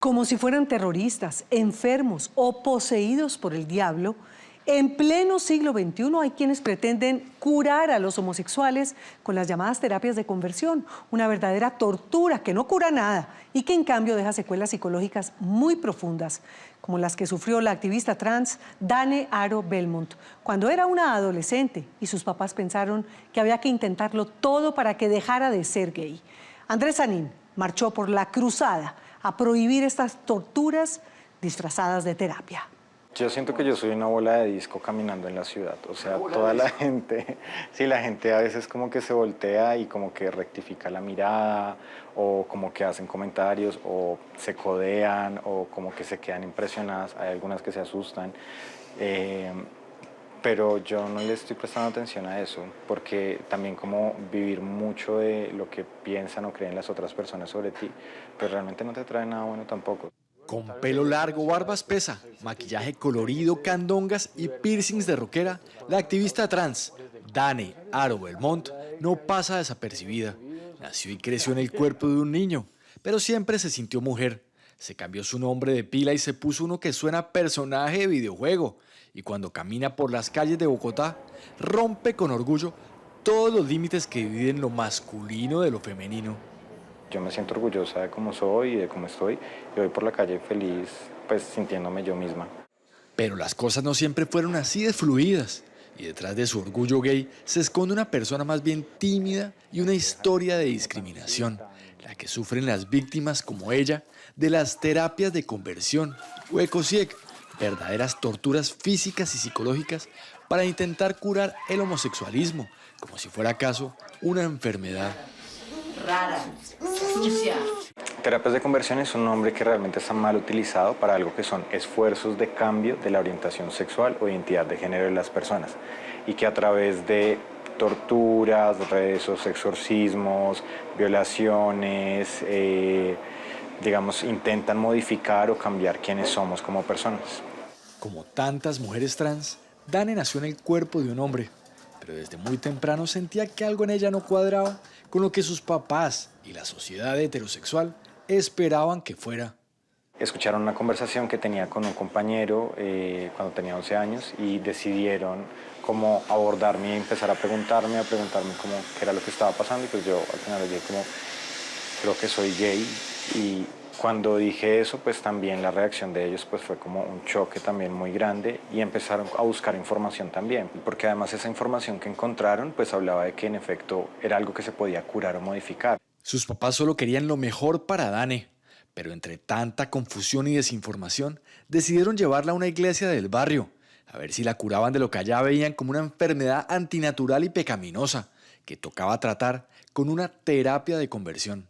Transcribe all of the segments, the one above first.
Como si fueran terroristas, enfermos o poseídos por el diablo, en pleno siglo XXI hay quienes pretenden curar a los homosexuales con las llamadas terapias de conversión, una verdadera tortura que no cura nada y que en cambio deja secuelas psicológicas muy profundas, como las que sufrió la activista trans Dane Aro Belmont cuando era una adolescente y sus papás pensaron que había que intentarlo todo para que dejara de ser gay. Andrés Sanín marchó por la cruzada a prohibir estas torturas disfrazadas de terapia. Yo siento que yo soy una bola de disco caminando en la ciudad, o sea, toda la gente, sí, la gente a veces como que se voltea y como que rectifica la mirada, o como que hacen comentarios, o se codean, o como que se quedan impresionadas, hay algunas que se asustan, pero yo no le estoy prestando atención a eso, porque también como vivir mucho de lo que piensan o creen las otras personas sobre ti, pues realmente no te trae nada bueno tampoco. Con pelo largo, barba espesa, maquillaje colorido, candongas y piercings de rockera, la activista trans Dane Aro Belmont no pasa desapercibida. Nació y creció en el cuerpo de un niño, pero siempre se sintió mujer. Se cambió su nombre de pila y se puso uno que suena a personaje de videojuego. Y cuando camina por las calles de Bogotá, rompe con orgullo todos los límites que dividen lo masculino de lo femenino. Yo me siento orgullosa de cómo soy y de cómo estoy, y voy por la calle feliz, pues sintiéndome yo misma. Pero las cosas no siempre fueron así de fluidas, y detrás de su orgullo gay se esconde una persona más bien tímida y una historia de discriminación, la que sufren las víctimas como ella de las terapias de conversión, o ECOSIEC, verdaderas torturas físicas y psicológicas para intentar curar el homosexualismo, como si fuera acaso una enfermedad. Rara, sucia. Terapias de conversión es un nombre que realmente está mal utilizado para algo que son esfuerzos de cambio de la orientación sexual o identidad de género de las personas, y que a través de torturas, rezos, exorcismos, violaciones, digamos, intentan modificar o cambiar quiénes somos como personas. Como tantas mujeres trans, Dane nació en el cuerpo de un hombre, pero desde muy temprano sentía que algo en ella no cuadraba con lo que sus papás y la sociedad heterosexual esperaban que fuera. Escucharon una conversación que tenía con un compañero cuando tenía 11 años y decidieron cómo abordarme y empezar a preguntarme cómo, qué era lo que estaba pasando, y pues yo al final les dije como, creo que soy gay. Y cuando dije eso, pues también la reacción de ellos pues fue como un choque también muy grande, y empezaron a buscar información también, porque además esa información que encontraron pues hablaba de que en efecto era algo que se podía curar o modificar. Sus papás solo querían lo mejor para Dane, pero entre tanta confusión y desinformación decidieron llevarla a una iglesia del barrio, a ver si la curaban de lo que allá veían como una enfermedad antinatural y pecaminosa, que tocaba tratar con una terapia de conversión.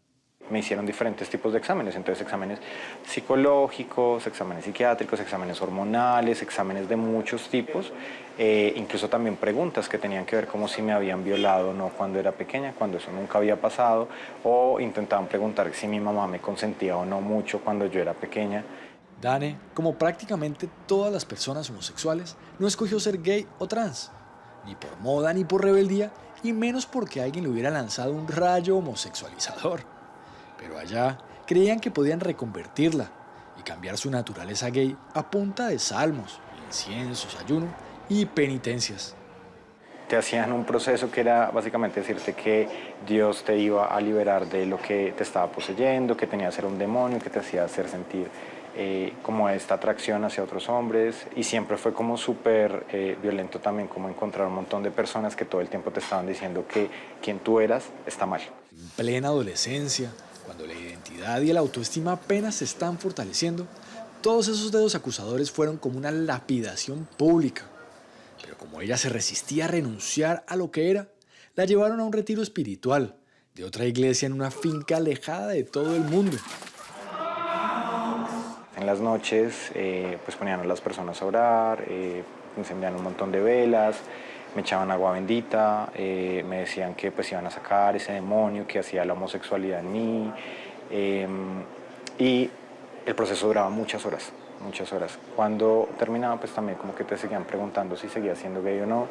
Me hicieron diferentes tipos de exámenes, entonces exámenes psicológicos, exámenes psiquiátricos, exámenes hormonales, exámenes de muchos tipos, incluso también preguntas que tenían que ver como si me habían violado o no cuando era pequeña, cuando eso nunca había pasado, o intentaban preguntar si mi mamá me consentía o no mucho cuando yo era pequeña. Dane, como prácticamente todas las personas homosexuales, no escogió ser gay o trans, ni por moda ni por rebeldía, y menos porque alguien le hubiera lanzado un rayo homosexualizador. Pero allá creían que podían reconvertirla y cambiar su naturaleza gay a punta de salmos, inciensos, ayuno y penitencias. Te hacían un proceso que era básicamente decirte que Dios te iba a liberar de lo que te estaba poseyendo, que tenía que ser un demonio, que te hacía hacer sentir como esta atracción hacia otros hombres, y siempre fue como súper violento también como encontrar un montón de personas que todo el tiempo te estaban diciendo que quien tú eras está mal. En plena adolescencia, cuando la identidad y la autoestima apenas se están fortaleciendo, todos esos dedos acusadores fueron como una lapidación pública. Pero como ella se resistía a renunciar a lo que era, la llevaron a un retiro espiritual de otra iglesia en una finca alejada de todo el mundo. En las noches pues ponían a las personas a orar, encendían un montón de velas, me echaban agua bendita, me decían que pues iban a sacar ese demonio que hacía la homosexualidad en mí, y el proceso duraba muchas horas. muchas horas. Cuando terminaba, pues también como que te seguían preguntando si seguías siendo gay o no.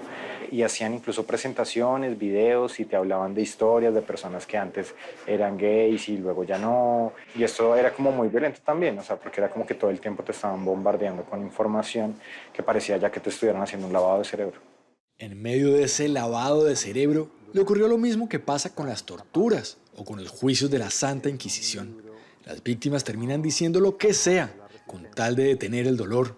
Y hacían incluso presentaciones, videos, y te hablaban de historias de personas que antes eran gays y luego ya no. Y esto era como muy violento también, o sea, porque era como que todo el tiempo te estaban bombardeando con información que parecía ya que te estuvieran haciendo un lavado de cerebro. En medio de ese lavado de cerebro, le ocurrió lo mismo que pasa con las torturas o con los juicios de la Santa Inquisición. Las víctimas terminan diciendo lo que sea, con tal de detener el dolor,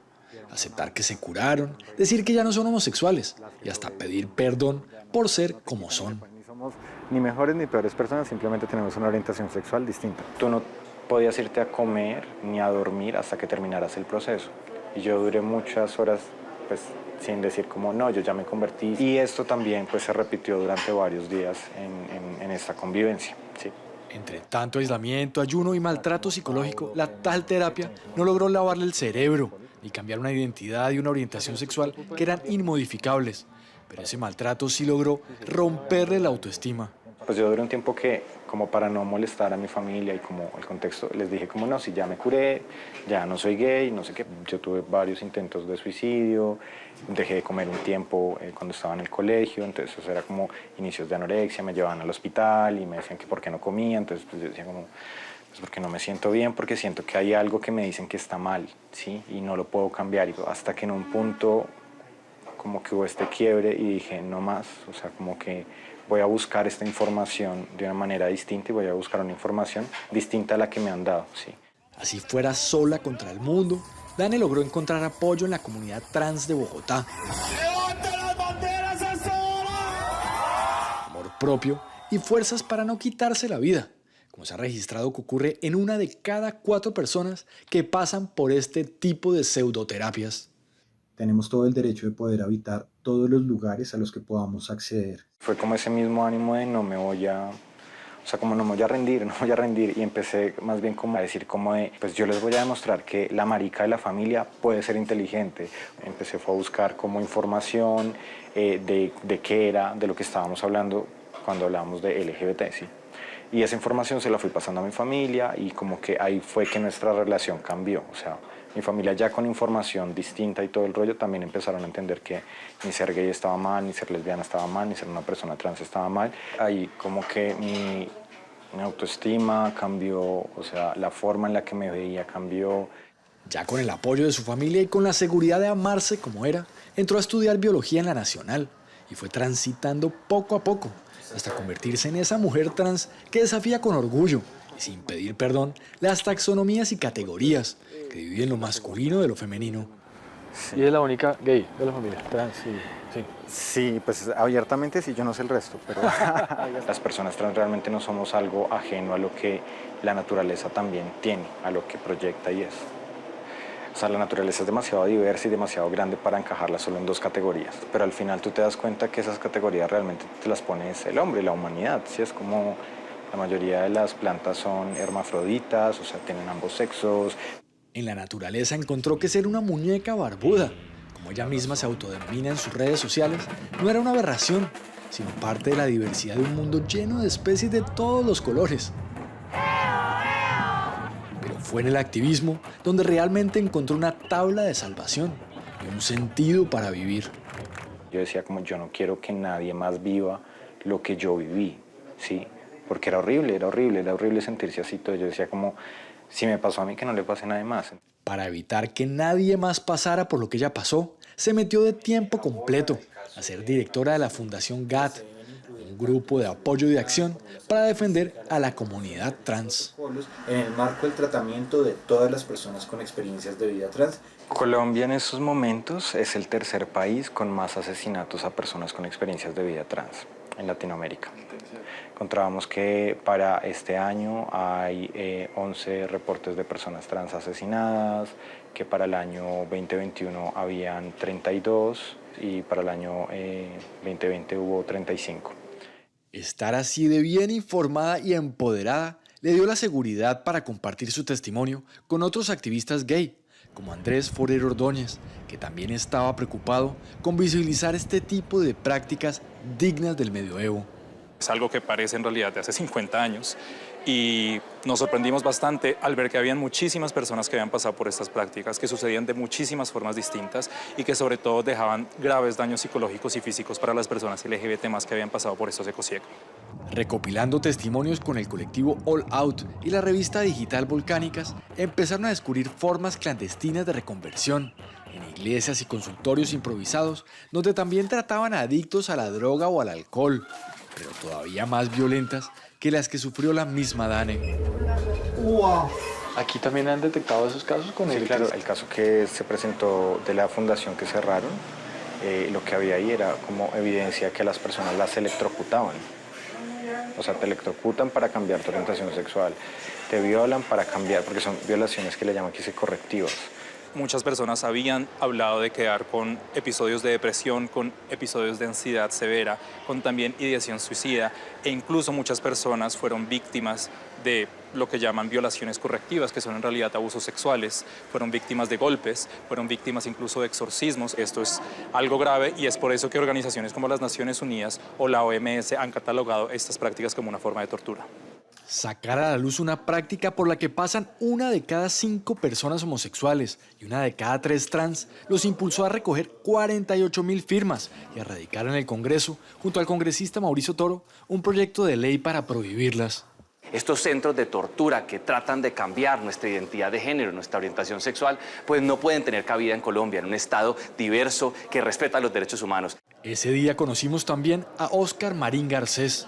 aceptar que se curaron, decir que ya no son homosexuales y hasta pedir perdón por ser como son. Ni somos ni mejores ni peores personas, simplemente tenemos una orientación sexual distinta. Tú no podías irte a comer ni a dormir hasta que terminaras el proceso. Y yo duré muchas horas pues sin decir como no, yo ya me convertí. Y esto también pues se repitió durante varios días en esta convivencia, ¿sí? Entre tanto aislamiento, ayuno y maltrato psicológico, la tal terapia no logró lavarle el cerebro ni cambiar una identidad y una orientación sexual que eran inmodificables. Pero ese maltrato sí logró romperle la autoestima. Pues yo duré un tiempo que, como para no molestar a mi familia y como el contexto, les dije como no, si ya me curé, ya no soy gay, no sé qué. Yo tuve varios intentos de suicidio, dejé de comer un tiempo cuando estaba en el colegio, entonces eso era como inicios de anorexia, me llevaban al hospital y me decían que por qué no comía, entonces pues yo decía como, pues porque no me siento bien, porque siento que hay algo que me dicen que está mal, ¿sí? Y no lo puedo cambiar, y hasta que en un punto como que hubo este quiebre y dije no más, o sea, como que voy a buscar esta información de una manera distinta y voy a buscar una información distinta a la que me han dado, sí. Así fuera sola contra el mundo, Dane logró encontrar apoyo en la comunidad trans de Bogotá. ¡Levanta las banderas ahora! Amor propio y fuerzas para no quitarse la vida, como se ha registrado que ocurre en 1 de cada 4 personas que pasan por este tipo de pseudoterapias. Tenemos todo el derecho de poder habitar todos los lugares a los que podamos acceder. Fue como ese mismo ánimo de no me voy a, o sea, como no me voy a rendir, no voy a rendir, y empecé más bien como a decir como de, pues yo les voy a demostrar que la marica de la familia puede ser inteligente. Empecé fue a buscar como información de qué era, de lo que estábamos hablando cuando hablábamos de LGBT, ¿sí? Y esa información se la fui pasando a mi familia y como que ahí fue que nuestra relación cambió, o sea, mi familia ya con información distinta y todo el rollo también empezaron a entender que ni ser gay estaba mal, ni ser lesbiana estaba mal, ni ser una persona trans estaba mal. Ahí como que mi autoestima cambió, o sea, la forma en la que me veía cambió. Ya con el apoyo de su familia y con la seguridad de amarse como era, entró a estudiar biología en la Nacional y fue transitando poco a poco hasta convertirse en esa mujer trans que desafía con orgullo y sin pedir perdón las taxonomías y categorías que dividen lo masculino de lo femenino. Sí. Y es la única gay de la familia trans, sí. Sí, pues abiertamente sí, yo no sé el resto, pero las personas trans realmente no somos algo ajeno a lo que la naturaleza también tiene, a lo que proyecta y es. O sea, la naturaleza es demasiado diversa y demasiado grande para encajarla solo en 2 categorías. Pero al final tú te das cuenta que esas categorías realmente te las pone el hombre, la humanidad. ¿Sí? Es como la mayoría de las plantas son hermafroditas, o sea, tienen ambos sexos. En la naturaleza encontró que ser una muñeca barbuda, como ella misma se autodenomina en sus redes sociales, no era una aberración, sino parte de la diversidad de un mundo lleno de especies de todos los colores. Pero fue en el activismo donde realmente encontró una tabla de salvación y un sentido para vivir. Yo decía como yo no quiero que nadie más viva lo que yo viví, ¿sí? Porque era horrible sentirse así todo. Yo decía como, si me pasó a mí, que no le pase a nadie más. Para evitar que nadie más pasara por lo que ella pasó, se metió de tiempo completo a ser directora de la Fundación GAT, un grupo de apoyo y de acción para defender a la comunidad trans. En el marco del tratamiento de todas las personas con experiencias de vida trans. Colombia en estos momentos es el 3er país con más asesinatos a personas con experiencias de vida trans en Latinoamérica. Encontrábamos que para este año hay 11 reportes de personas trans asesinadas, que para el año 2021 habían 32 y para el año 2020 hubo 35. Estar así de bien informada y empoderada le dio la seguridad para compartir su testimonio con otros activistas gay, como Andrés Forero Ordóñez, que también estaba preocupado con visibilizar este tipo de prácticas dignas del medioevo. Es algo que parece en realidad de hace 50 años y nos sorprendimos bastante al ver que habían muchísimas personas que habían pasado por estas prácticas, que sucedían de muchísimas formas distintas y que sobre todo dejaban graves daños psicológicos y físicos para las personas LGBT más que habían pasado por estos ecociegos. Recopilando testimonios con el colectivo All Out y la revista digital Volcánicas, empezaron a descubrir formas clandestinas de reconversión en iglesias y consultorios improvisados, donde también trataban a adictos a la droga o al alcohol, pero todavía más violentas que las que sufrió la misma Dane. Aquí también han detectado esos casos con Sí, el claro, el caso que se presentó de la fundación que cerraron, lo que había ahí era como evidencia que a las personas las electrocutaban. O sea, te electrocutan para cambiar tu orientación sexual, te violan para cambiar, porque son violaciones que le llaman aquí correctivas. Muchas personas habían hablado de quedar con episodios de depresión, con episodios de ansiedad severa, con también ideación suicida, e incluso muchas personas fueron víctimas de lo que llaman violaciones correctivas, que son en realidad abusos sexuales, fueron víctimas de golpes, fueron víctimas incluso de exorcismos. Esto es algo grave y es por eso que organizaciones como las Naciones Unidas o la OMS han catalogado estas prácticas como una forma de tortura. Sacar a la luz una práctica por la que pasan 1 de cada 5 personas homosexuales y 1 de cada 3 trans los impulsó a recoger 48.000 firmas y a radicar en el Congreso, junto al congresista Mauricio Toro, un proyecto de ley para prohibirlas. Estos centros de tortura que tratan de cambiar nuestra identidad de género, nuestra orientación sexual, pues no pueden tener cabida en Colombia, en un estado diverso que respeta los derechos humanos. Ese día conocimos también a Óscar Marín Garcés,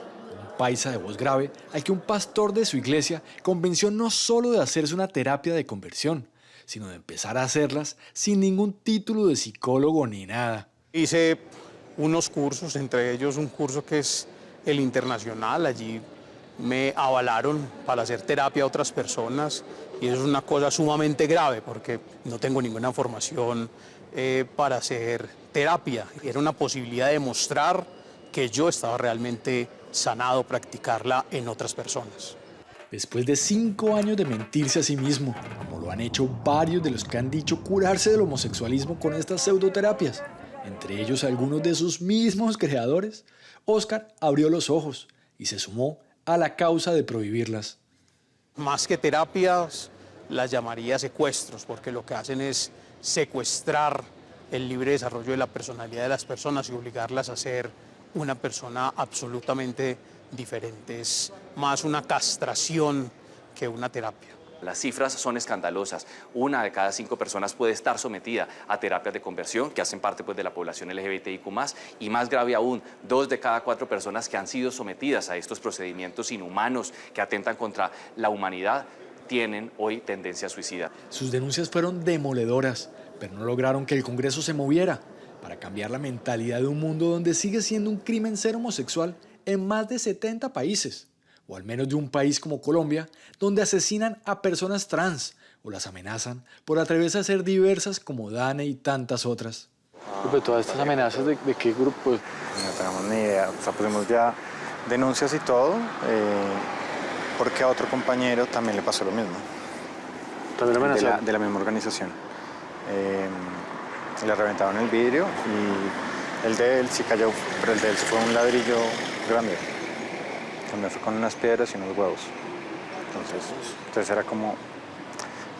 paisa de voz grave, al que un pastor de su iglesia convenció no solo de hacerse una terapia de conversión, sino de empezar a hacerlas sin ningún título de psicólogo ni nada. Hice unos cursos, entre ellos un curso que es el internacional. Allí me avalaron para hacer terapia a otras personas y eso es una cosa sumamente grave porque no tengo ninguna formación para hacer terapia. Era una posibilidad de mostrar que yo estaba realmente sanado practicarla en otras personas. Después de 5 años de mentirse a sí mismo, como lo han hecho varios de los que han dicho curarse del homosexualismo con estas pseudoterapias, entre ellos algunos de sus mismos creadores, Óscar abrió los ojos y se sumó a la causa de prohibirlas. Más que terapias, las llamaría secuestros, porque lo que hacen es secuestrar el libre desarrollo de la personalidad de las personas y obligarlas a ser una persona absolutamente diferente. Es más una castración que una terapia. Las cifras son escandalosas. 1 de cada 5 personas puede estar sometida a terapias de conversión que hacen parte pues, de la población LGBTIQ+, y más grave aún, 2 de cada 4 personas que han sido sometidas a estos procedimientos inhumanos que atentan contra la humanidad tienen hoy tendencia suicida. Sus denuncias fueron demoledoras, pero no lograron que el Congreso se moviera para cambiar la mentalidad de un mundo donde sigue siendo un crimen ser homosexual en más de 70 países, o al menos de un país como Colombia, donde asesinan a personas trans o las amenazan por atreverse a ser diversas como Dane y tantas otras. Pero todas estas amenazas, ¿de qué grupo? No tenemos ni idea, o sea, pusimos ya denuncias y todo, porque a otro compañero también le pasó lo mismo. ¿También lo amenazaron? De la misma organización. Le reventaron el vidrio y el de él sí cayó, pero el de él se fue un ladrillo grande. También fue con unas piedras y unos huevos. Entonces era como...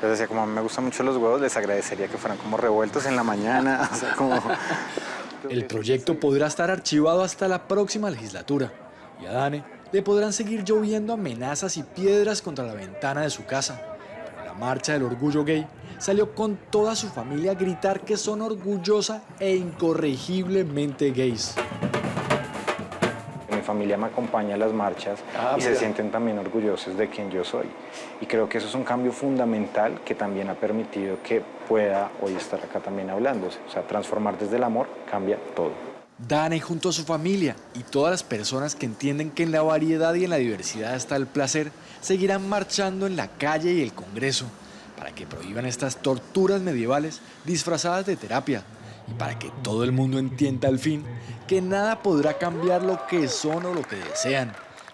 Yo decía, como a mí me gustan mucho los huevos, les agradecería que fueran como revueltos en la mañana. O sea, como... El proyecto podrá estar archivado hasta la próxima legislatura y a Dane le podrán seguir lloviendo amenazas y piedras contra la ventana de su casa. Pero la marcha del orgullo gay salió con toda su familia a gritar que son orgullosa e incorregiblemente gays. Mi familia me acompaña a las marchas y se sienten también orgullosos de quien yo soy. Y creo que eso es un cambio fundamental que también ha permitido que pueda hoy estar acá también hablándose. O sea, transformar desde el amor cambia todo. Dane junto a su familia y todas las personas que entienden que en la variedad y en la diversidad está el placer, seguirán marchando en la calle y el Congreso para que prohíban estas torturas medievales disfrazadas de terapia y para que todo el mundo entienda al fin que nada podrá cambiar lo que son o lo que desean,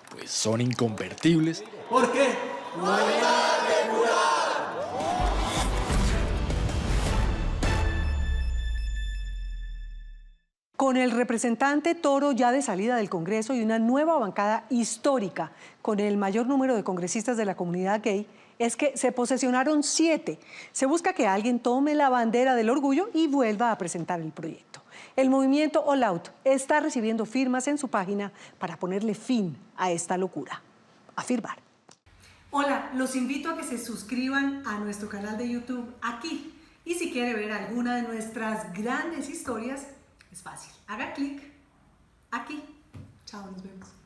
pues son inconvertibles. ¿Por qué? No hay nada que curar. Con el representante Toro ya de salida del Congreso y una nueva bancada histórica con el mayor número de congresistas de la comunidad gay, es que se posesionaron 7. Se busca que alguien tome la bandera del orgullo y vuelva a presentar el proyecto. El movimiento All Out está recibiendo firmas en su página para ponerle fin a esta locura. A firmar. Hola, los invito a que se suscriban a nuestro canal de YouTube aquí. Y si quiere ver alguna de nuestras grandes historias, es fácil. Haga clic aquí. Chao, nos vemos.